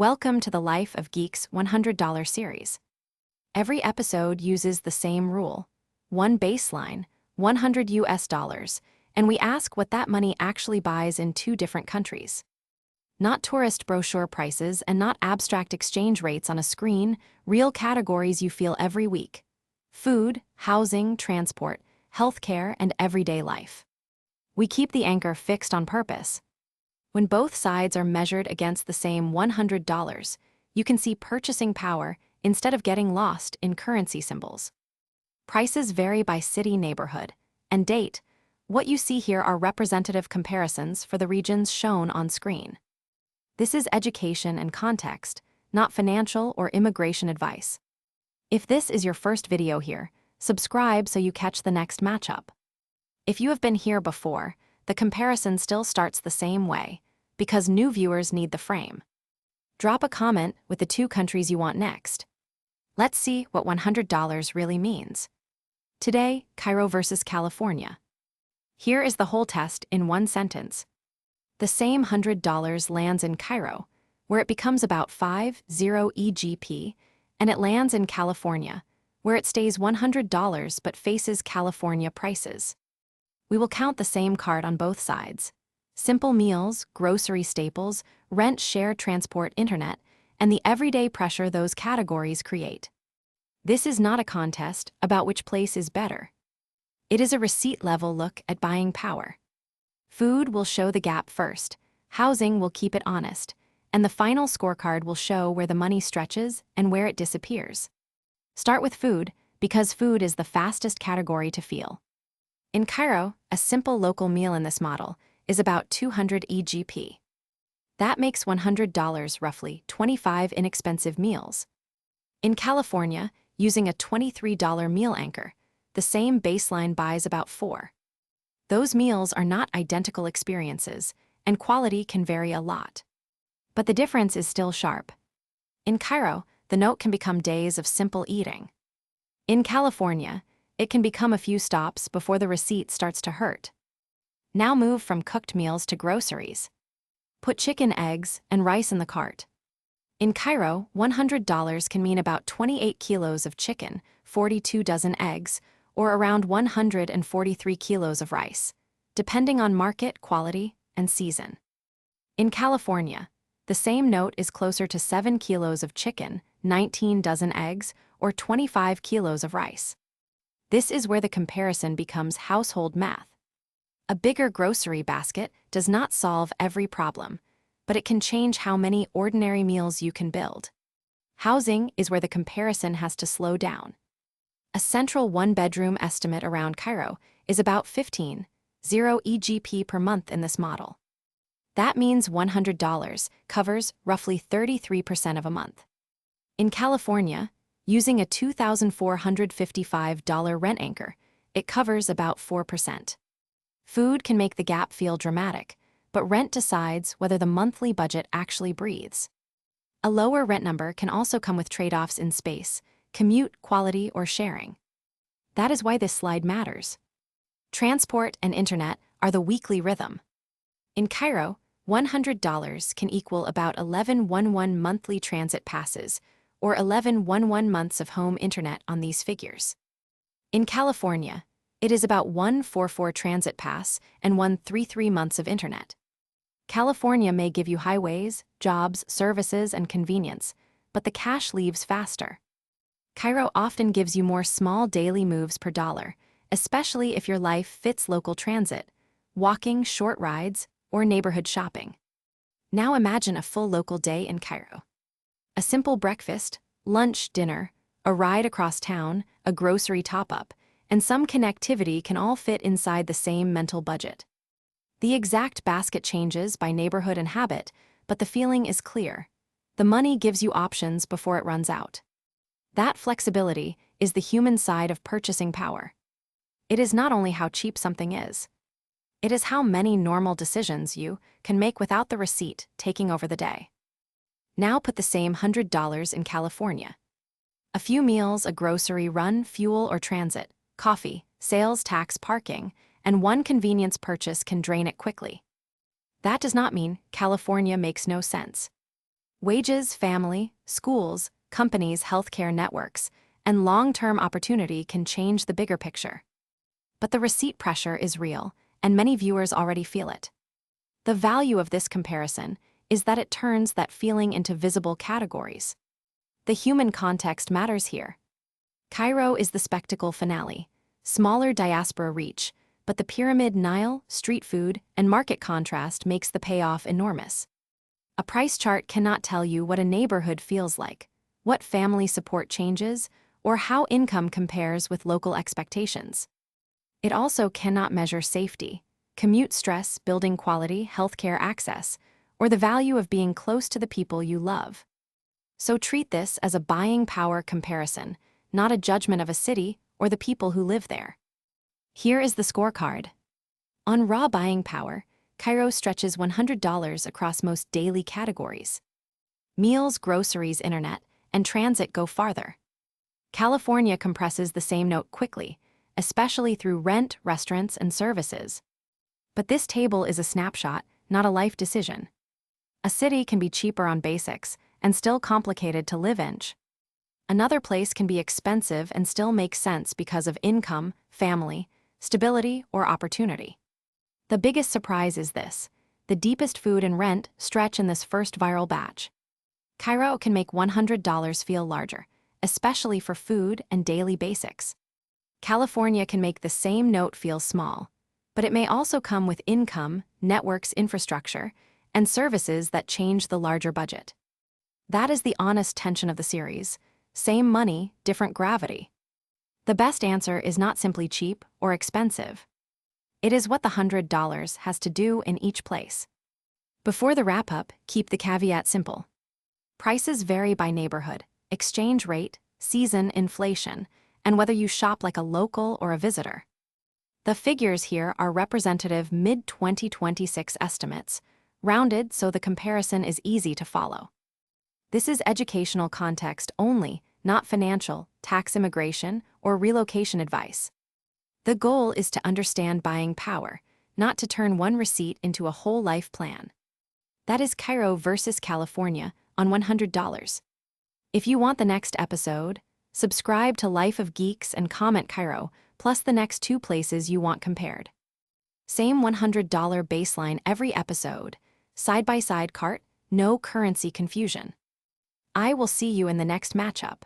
Welcome to the Life of Geeks $100 series. Every episode uses the same rule: one baseline, $100, and we ask what that money actually buys in two different countries. Not tourist brochure prices and not abstract exchange rates on a screen, real categories you feel every week: food, housing, transport, healthcare, and everyday life. We keep the anchor fixed on purpose. When both sides are measured against the same $100, you can see purchasing power instead of getting lost in currency symbols. Prices vary by city, neighborhood, and date. What you see here are representative comparisons for the regions shown on screen. This is education and context, not financial or immigration advice. If this is your first video here, subscribe so you catch the next matchup. If you have been here before, the comparison still starts the same way, because new viewers need the frame. Drop a comment with the two countries you want next. Let's see what $100 really means. Today, Cairo versus California. Here is the whole test in one sentence. The same $100 lands in Cairo, where it becomes about 50 EGP, and it lands in California, where it stays $100 but faces California prices. We will count the same card on both sides: simple meals, grocery staples, rent, share, transport, internet, and the everyday pressure those categories create. This is not a contest about which place is better. It is a receipt-level look at buying power. Food will show the gap first, housing will keep it honest, and the final scorecard will show where the money stretches and where it disappears. Start with food, because food is the fastest category to feel. In Cairo, a simple local meal in this model is about 200 EGP. That makes $100 roughly 25 inexpensive meals. In California, using a $23 meal anchor, the same baseline buys about 4. Those meals are not identical experiences, and quality can vary a lot. But the difference is still sharp. In Cairo, the note can become days of simple eating. In California, it can become a few stops before the receipt starts to hurt. Now move from cooked meals to groceries. Put chicken, eggs, and rice in the cart. In Cairo, $100 can mean about 28 kilos of chicken, 42 dozen eggs, or around 143 kilos of rice, depending on market, quality, and season. In California, the same note is closer to 7 kilos of chicken, 19 dozen eggs, or 25 kilos of rice. This is where the comparison becomes household math. A bigger grocery basket does not solve every problem, but it can change how many ordinary meals you can build. Housing is where the comparison has to slow down. A central one-bedroom estimate around Cairo is about 15 EGP per month in this model. That means $100 covers roughly 33% of a month. In California, using a $2,455 rent anchor, it covers about 4%. Food can make the gap feel dramatic, but rent decides whether the monthly budget actually breathes. A lower rent number can also come with trade-offs in space, commute, quality, or sharing. That is why this slide matters. Transport and internet are the weekly rhythm. In Cairo, $100 can equal about 11 monthly transit passes, or 11 months of home internet on these figures. In California, it is about 144 transit pass and 133 months of internet. California may give you highways, jobs, services, and convenience, but the cash leaves faster. Cairo often gives you more small daily moves per dollar, especially if your life fits local transit, walking, short rides, or neighborhood shopping. Now imagine a full local day in Cairo. A simple breakfast, lunch, dinner, a ride across town, a grocery top-up, and some connectivity can all fit inside the same mental budget. The exact basket changes by neighborhood and habit, but the feeling is clear. The money gives you options before it runs out. That flexibility is the human side of purchasing power. It is not only how cheap something is. It is how many normal decisions you can make without the receipt taking over the day. Now put the same $100 in California. A few meals, a grocery run, fuel or transit, coffee, sales tax, parking, and one convenience purchase can drain it quickly. That does not mean California makes no sense. Wages, family, schools, companies, healthcare networks, and long-term opportunity can change the bigger picture. But the receipt pressure is real, and many viewers already feel it. The value of this comparison is that it turns that feeling into visible categories. The human context matters here. Cairo is the spectacle finale, smaller diaspora reach, but the pyramid, Nile, street food, and market contrast makes the payoff enormous. A price chart cannot tell you what a neighborhood feels like, what family support changes, or how income compares with local expectations. It also cannot measure safety, commute stress, building quality, healthcare access, or the value of being close to the people you love. So treat this as a buying power comparison, not a judgment of a city or the people who live there. Here is the scorecard. On raw buying power, Cairo stretches $100 across most daily categories. Meals, groceries, internet, and transit go farther. California compresses the same note quickly, especially through rent, restaurants, and services. But this table is a snapshot, not a life decision. A city can be cheaper on basics and still complicated to live in. Another place can be expensive and still make sense because of income, family, stability, or opportunity. The biggest surprise is this: the deepest food and rent stretch in this first viral batch. Cairo can make $100 feel larger, especially for food and daily basics. California can make the same note feel small, but it may also come with income, networks, infrastructure, and services that change the larger budget. That is the honest tension of the series. Same money, different gravity. The best answer is not simply cheap or expensive. It is what the $100 has to do in each place. Before the wrap-up, keep the caveat simple. Prices vary by neighborhood, exchange rate, season, inflation, and whether you shop like a local or a visitor. The figures here are representative mid-2026 estimates, rounded so the comparison is easy to follow. This is educational context only, not financial, tax, immigration, or relocation advice. The goal is to understand buying power, not to turn one receipt into a whole life plan. That is Cairo versus California on $100. If you want the next episode, subscribe to Life of Geeks and comment Cairo, plus the next 2 places you want compared. Same $100 baseline every episode, side-by-side cart, no currency confusion. I will see you in the next matchup.